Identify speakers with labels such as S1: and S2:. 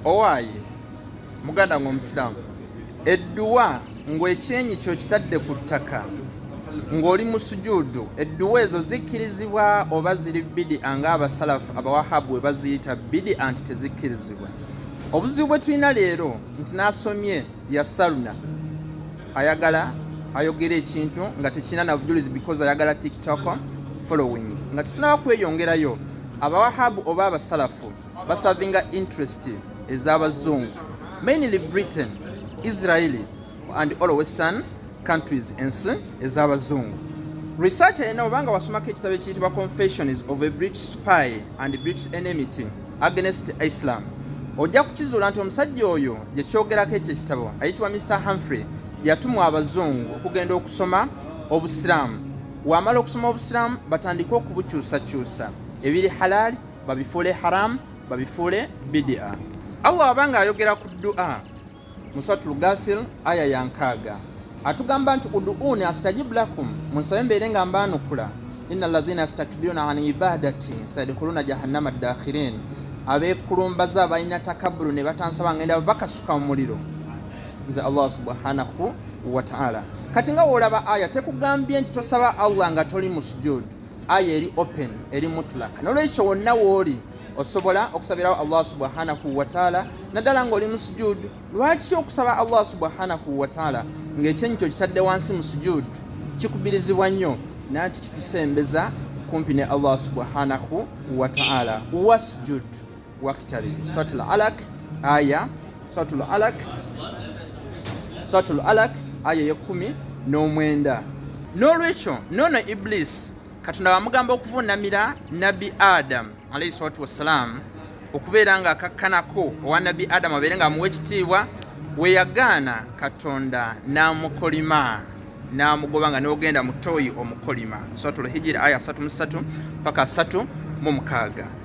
S1: owaye muganda ng'omusiraamu edduwa ng'ekyenyi kyo kitadde ku ttaka ng'oli mu sujuudu, edduwa ezo zikkirizibwa oba ziri bidia ng'abasalafu abawahabu bwe baziyita bidia nti tezikkirizibwa? Obuzibu bwe tulina leero nti n'asomye yasaluna ayagala ayogera ekintu nga tekirina na bujulizi because ayagala TikTok following, nga tetunaba kweyongerayo. Abawahabu oba abasalafu basavinga interest ez'abazungu, mainly Britain, Israeli and all western countries ensi ez'abazungu. Research eno obanga wasomako ekitabo ekiyitibwa Confessions of a British Spy and British Enmity Against Islam, ojja kukizuula nti omusajja oyo gye kyogerako ekyo ekitabo ayitibwa Mr. Humphrey yatumwa abazungu okugenda okusoma obusiraamu. Wamala okusoma obusiraamu batandike okubukyusakyusa, ebiri halal babifuule haram, babifuule bidia. Allah abanga ayogera ku dua mu Suratul Ghafir aya ya 6 atugamba nti uduuni astajib lakum, munsabe mbeere nga mbaanukula, innal ladhina yastakbiruna an ibadati sayadkhuluna jahannama dakhirin, abeekulumbaza abalina takabburu ne batansaba ngenda bakasuka mu muliro. Nze Allah subhanahu wa ta'ala. Kati nga olaba aya tekugambye nti tosaba Allah nga toli mu sujud. Aya eri open, eri mutlaka. Nolwekyo wonna wooli osobola okusabirawo Allah subhanahu wa ta'ala naddala ng'oli mu sujud. Lwaki okusaba Allah subhanahu wa ta'ala ng'ekyenyi kyo kitadde wansi mu sujud kikubirizibwa nnyo nanti kitusembeza kumpi ne Allah subhanahu wa ta'ala. Wasjud waqtarib. Suratul Alaq aya Suratul Alaq aya 19. N'olwekyo nono Iblis Katonda bamugamba okuvunamira Nabi Adam alayhi salatu wassalam okubeera nga akakkanako owa Nabi Adam abeere nga amuwa ekitiibwa, we yagaana Katonda n'amukolima n'amugoba nga n'ogenda mu tooyi omukolima. Suratul Hijr aya 33 paka 36.